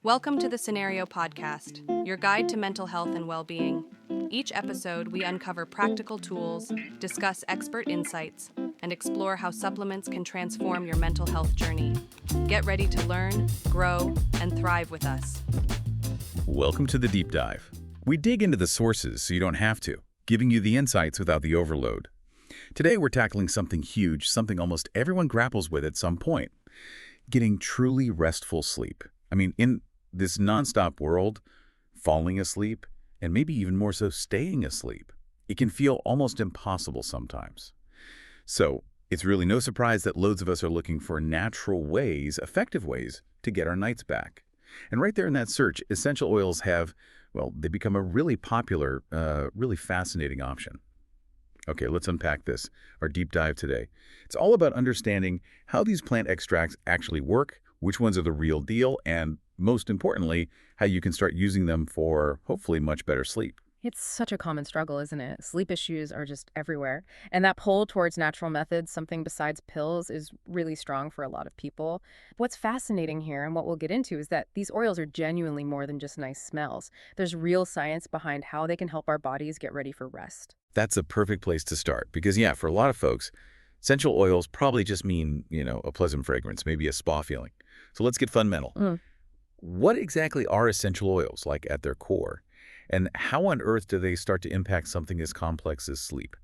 Welcome to the Scenario Podcast, your guide to mental health and well-being. Each episode, we uncover practical tools, discuss expert insights, and explore how supplements can transform your mental health journey. Get ready to learn, grow, and thrive with us. Welcome to the Deep Dive. We dig into the sources so you don't have to, giving you the insights without the overload. Today, we're tackling something huge, something almost everyone grapples with at some point: getting truly restful sleep. In this nonstop world, falling asleep, and maybe even more so staying asleep, it can feel almost impossible sometimes. So it's really no surprise that loads of us are looking for natural ways, effective ways, to get our nights back. And right there in that search, essential oils they become a really popular, really fascinating option. Okay, let's unpack this, our deep dive today. It's all about understanding how these plant extracts actually work, which ones are the real deal, and most importantly, how you can start using them for hopefully much better sleep. It's such a common struggle, isn't it? Sleep issues are just everywhere. And that pull towards natural methods, something besides pills, is really strong for a lot of people. What's fascinating here, and what we'll get into, is that these oils are genuinely more than just nice smells. There's real science behind how they can help our bodies get ready for rest. That's a perfect place to start because, for a lot of folks, essential oils probably just mean, a pleasant fragrance, maybe a spa feeling. So let's get fundamental. What exactly are essential oils, like at their core? And how on earth do they start to impact something as complex as sleep?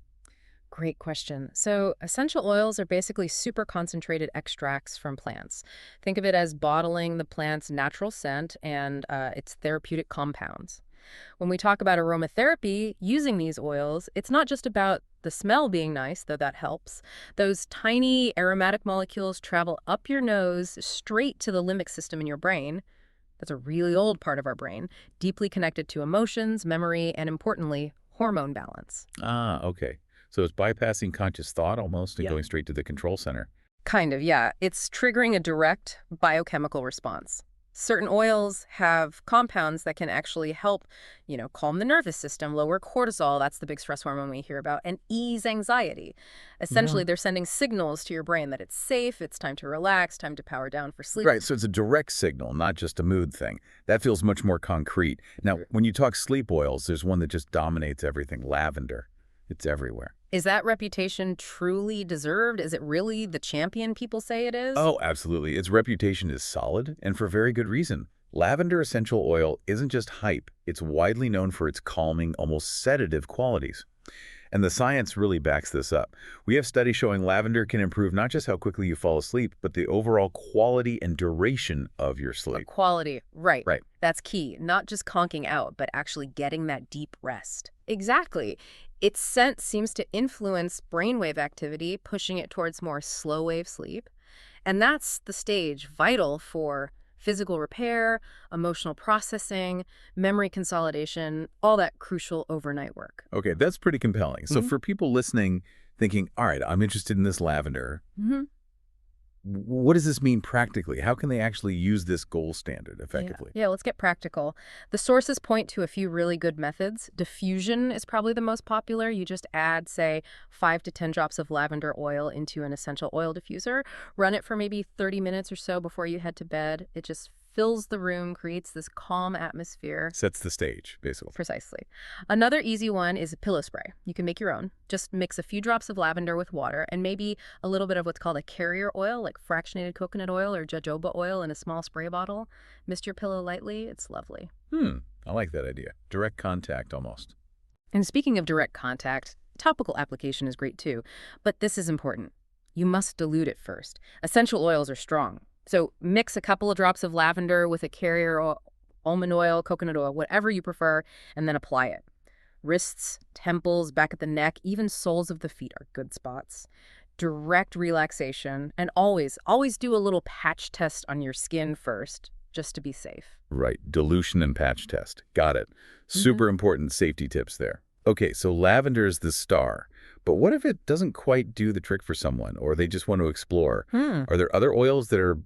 Great question. So essential oils are basically super concentrated extracts from plants. Think of it as bottling the plant's natural scent and its therapeutic compounds. When we talk about aromatherapy, using these oils, it's not just about the smell being nice, though that helps. Those tiny aromatic molecules travel up your nose straight to the limbic system in your brain. That's a really old part of our brain, deeply connected to emotions, memory, and importantly, hormone balance. Ah, okay. So it's bypassing conscious thought almost and going straight to the control center. Kind of, yeah. It's triggering a direct biochemical response. Certain oils have compounds that can actually help, calm the nervous system, lower cortisol, that's the big stress hormone we hear about, and ease anxiety. Essentially, they're sending signals to your brain that it's safe, it's time to relax, time to power down for sleep. Right, so it's a direct signal, not just a mood thing. That feels much more concrete. Now, when you talk sleep oils, there's one that just dominates everything: lavender. It's everywhere. Is that reputation truly deserved? Is it really the champion people say it is? Oh, absolutely. Its reputation is solid, and for very good reason. Lavender essential oil isn't just hype. It's widely known for its calming, almost sedative qualities. And the science really backs this up. We have studies showing lavender can improve not just how quickly you fall asleep, but the overall quality and duration of your sleep. Quality, right. Right. That's key. Not just conking out, but actually getting that deep rest. Exactly. Its scent seems to influence brainwave activity, pushing it towards more slow-wave sleep. And that's the stage vital for physical repair, emotional processing, memory consolidation, all that crucial overnight work. Okay, that's pretty compelling. So for people listening, thinking, all right, I'm interested in this lavender, what does this mean practically? How can they actually use this gold standard effectively? Yeah, let's get practical. The sources point to a few really good methods. Diffusion is probably the most popular. You just add, say, 5 to 10 drops of lavender oil into an essential oil diffuser. Run it for maybe 30 minutes or so before you head to bed. It just fills the room, creates this calm atmosphere. Sets the stage, basically. Precisely. Another easy one is a pillow spray. You can make your own. Just mix a few drops of lavender with water and maybe a little bit of what's called a carrier oil, like fractionated coconut oil or jojoba oil in a small spray bottle. Mist your pillow lightly. It's lovely. I like that idea. Direct contact almost. And speaking of direct contact, topical application is great too. But this is important. You must dilute it first. Essential oils are strong. So mix a couple of drops of lavender with a carrier oil, almond oil, coconut oil, whatever you prefer, and then apply it. Wrists, temples, back of the neck, even soles of the feet are good spots. Direct relaxation, and always do a little patch test on your skin first, just to be safe. Right, dilution and patch test. Got it. Super important safety tips there. Okay, so lavender is the star. But what if it doesn't quite do the trick for someone, or they just want to explore? Are there other oils that are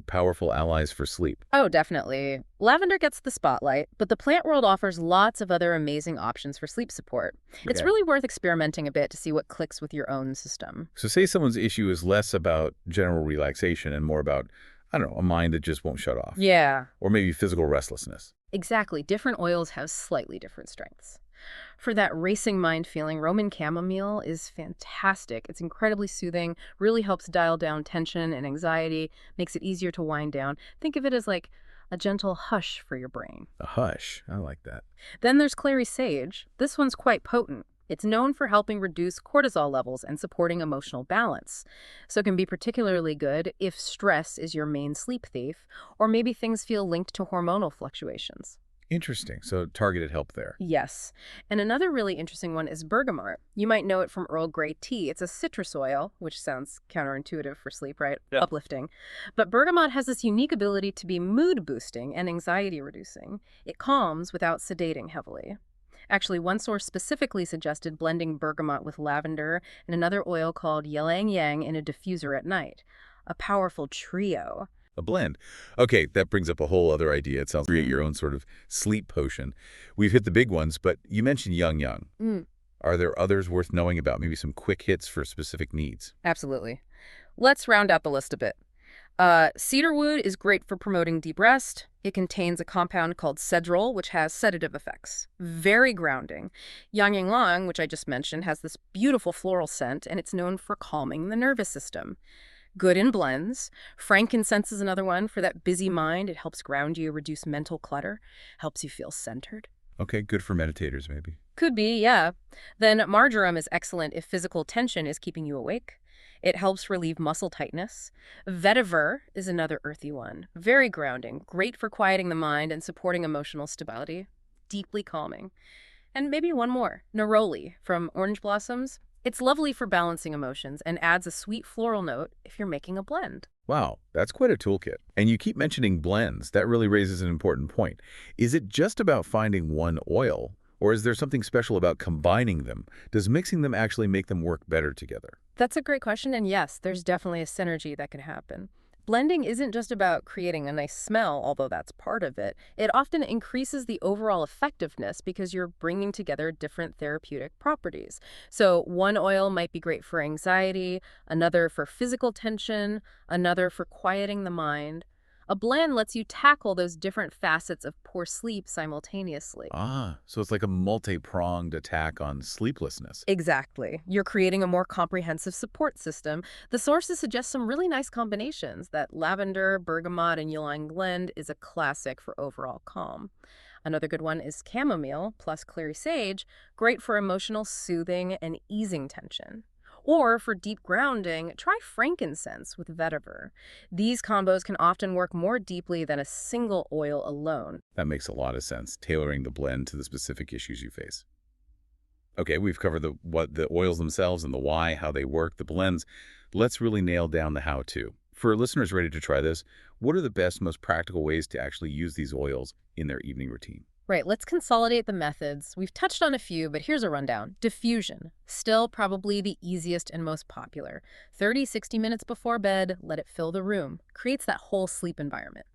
powerful allies for sleep? Oh, definitely. Lavender gets the spotlight, but the plant world offers lots of other amazing options for sleep support. It's really worth experimenting a bit to see what clicks with your own system. So say someone's issue is less about general relaxation and more about I don't know, a mind that just won't shut off. Yeah, Or maybe physical restlessness. exactly. Different oils have slightly different strengths. For that racing mind feeling, Roman chamomile is fantastic. It's incredibly soothing, really helps dial down tension and anxiety, makes it easier to wind down. Think of it as like a gentle hush for your brain. A hush. I like that. Then there's clary sage. This one's quite potent. It's known for helping reduce cortisol levels and supporting emotional balance. So it can be particularly good if stress is your main sleep thief, or maybe things feel linked to hormonal fluctuations. Interesting. So targeted help there. Yes. And another really interesting one is bergamot. You might know it from Earl Grey tea. It's a citrus oil, which sounds counterintuitive for sleep, right? Yeah. Uplifting. But bergamot has this unique ability to be mood boosting and anxiety reducing. It calms without sedating heavily. Actually, one source specifically suggested blending bergamot with lavender and another oil called ylang in a diffuser at night. A powerful trio. A blend. Okay, that brings up a whole other idea. It sounds create your own sort of sleep potion. We've hit the big ones, but you mentioned ylang. Mm, Are there others worth knowing about? Maybe some quick hits for specific needs? absolutely. Let's round out the list a bit. Cedarwood is great for promoting deep rest. It contains a compound called cedarwood, which has sedative effects. Very grounding. Ylang, which I just mentioned, has this beautiful floral scent, and it's known for calming the nervous system. Good in blends. Frankincense is another one for that busy mind. It helps ground you, reduce mental clutter, helps you feel centered. Okay, good for meditators, maybe. Could be, yeah. Then marjoram is excellent if physical tension is keeping you awake. It helps relieve muscle tightness. Vetiver is another earthy one. Very grounding, great for quieting the mind and supporting emotional stability. Deeply calming. And maybe one more, neroli from orange blossoms. It's lovely for balancing emotions and adds a sweet floral note if you're making a blend. Wow, that's quite a toolkit. And you keep mentioning blends. That really raises an important point. Is it just about finding one oil, or is there something special about combining them? Does mixing them actually make them work better together? That's a great question, and yes, there's definitely a synergy that can happen. Blending isn't just about creating a nice smell, although that's part of it. It often increases the overall effectiveness because you're bringing together different therapeutic properties. So one oil might be great for anxiety, another for physical tension, another for quieting the mind. A blend lets you tackle those different facets of poor sleep simultaneously. Ah, so it's like a multi-pronged attack on sleeplessness. Exactly. You're creating a more comprehensive support system. The sources suggest some really nice combinations. That lavender, bergamot, and ylang blend is a classic for overall calm. Another good one is chamomile plus clary sage, great for emotional soothing and easing tension. Or for deep grounding, try frankincense with vetiver. These combos can often work more deeply than a single oil alone. That makes a lot of sense, tailoring the blend to the specific issues you face. Okay, we've covered the oils themselves and the why, how they work, the blends. Let's really nail down the how-to. For listeners ready to try this, what are the best, most practical ways to actually use these oils in their evening routine? Right, let's consolidate the methods. We've touched on a few, but here's a rundown. Diffusion, still probably the easiest and most popular. 30-60 minutes before bed, let it fill the room. Creates that whole sleep environment.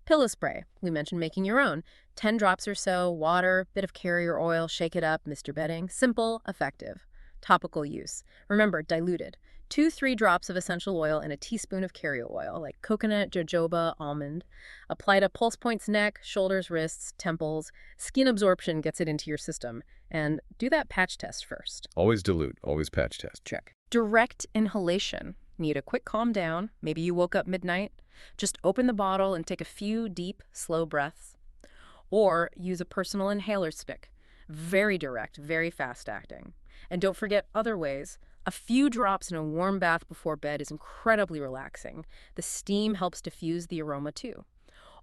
Pillow spray, we mentioned making your own. 10 drops or so, water, bit of carrier oil, shake it up, mist your bedding. Simple, effective. Topical use. Remember, diluted. 2-3 drops of essential oil and a teaspoon of carrier oil, like coconut, jojoba, almond. Apply to pulse points, neck, shoulders, wrists, temples. Skin absorption gets it into your system. And do that patch test first. Always dilute, always patch test. Check. Direct inhalation. Need a quick calm down. Maybe you woke up midnight. Just open the bottle and take a few deep, slow breaths. Or use a personal inhaler stick. Very direct, very fast acting. And don't forget other ways. A few drops in a warm bath before bed is incredibly relaxing. The steam helps diffuse the aroma too.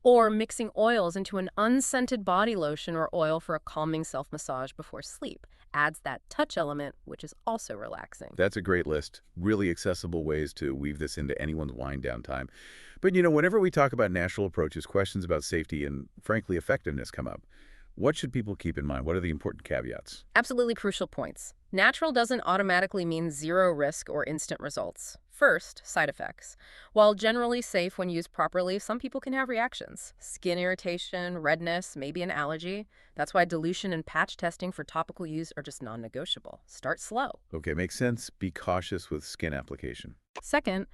Or mixing oils into an unscented body lotion or oil for a calming self-massage before sleep adds that touch element, which is also relaxing. That's a great list. Really accessible ways to weave this into anyone's wind down time. But whenever we talk about natural approaches, questions about safety and, frankly, effectiveness come up. What should people keep in mind? What are the important caveats? Absolutely crucial points. Natural doesn't automatically mean zero risk or instant results. First, side effects. While generally safe when used properly, some people can have reactions. Skin irritation, redness, maybe an allergy. That's why dilution and patch testing for topical use are just non-negotiable. Start slow. Okay, makes sense. Be cautious with skin application. Second,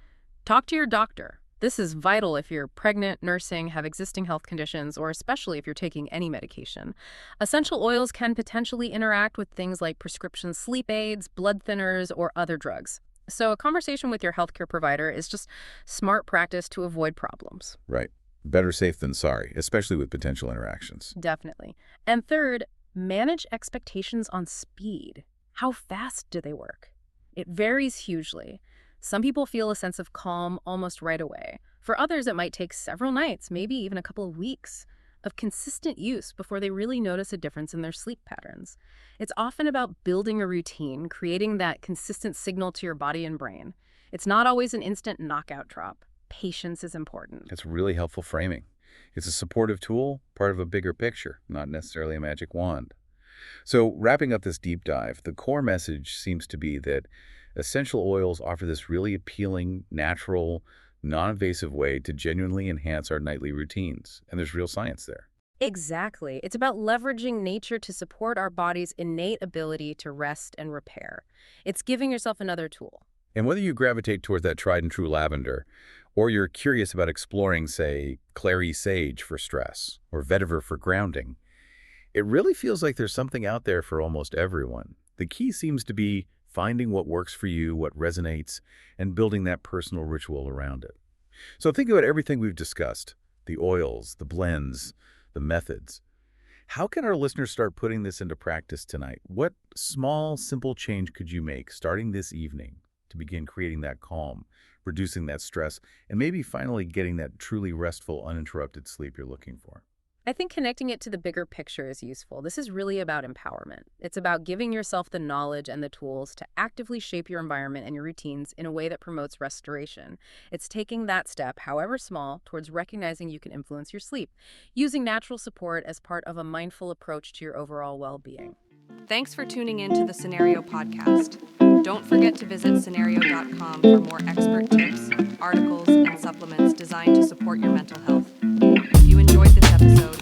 talk to your doctor. This is vital if you're pregnant, nursing, have existing health conditions, or especially if you're taking any medication. Essential oils can potentially interact with things like prescription sleep aids, blood thinners, or other drugs. So a conversation with your healthcare provider is just smart practice to avoid problems. Right. Better safe than sorry, especially with potential interactions. Definitely. And third, manage expectations on speed. How fast do they work? It varies hugely. Some people feel a sense of calm almost right away. For others, it might take several nights, maybe even a couple of weeks of consistent use before they really notice a difference in their sleep patterns. It's often about building a routine, creating that consistent signal to your body and brain. It's not always an instant knockout drop. Patience is important. That's really helpful framing. It's a supportive tool, part of a bigger picture, not necessarily a magic wand. So wrapping up this deep dive, the core message seems to be that essential oils offer this really appealing, natural, non-invasive way to genuinely enhance our nightly routines. And there's real science there. Exactly. It's about leveraging nature to support our body's innate ability to rest and repair. It's giving yourself another tool. And whether you gravitate towards that tried and true lavender, or you're curious about exploring, say, clary sage for stress, or vetiver for grounding, it really feels like there's something out there for almost everyone. The key seems to be finding what works for you, what resonates, and building that personal ritual around it. So think about everything we've discussed, the oils, the blends, the methods. How can our listeners start putting this into practice tonight? What small, simple change could you make starting this evening to begin creating that calm, reducing that stress, and maybe finally getting that truly restful, uninterrupted sleep you're looking for? I think connecting it to the bigger picture is useful. This is really about empowerment. It's about giving yourself the knowledge and the tools to actively shape your environment and your routines in a way that promotes restoration. It's taking that step, however small, towards recognizing you can influence your sleep, using natural support as part of a mindful approach to your overall well-being. Thanks for tuning in to the Scenario Podcast. Don't forget to visit scenario.com for more expert tips, articles, and supplements designed to support your mental health. If you enjoyed this episode,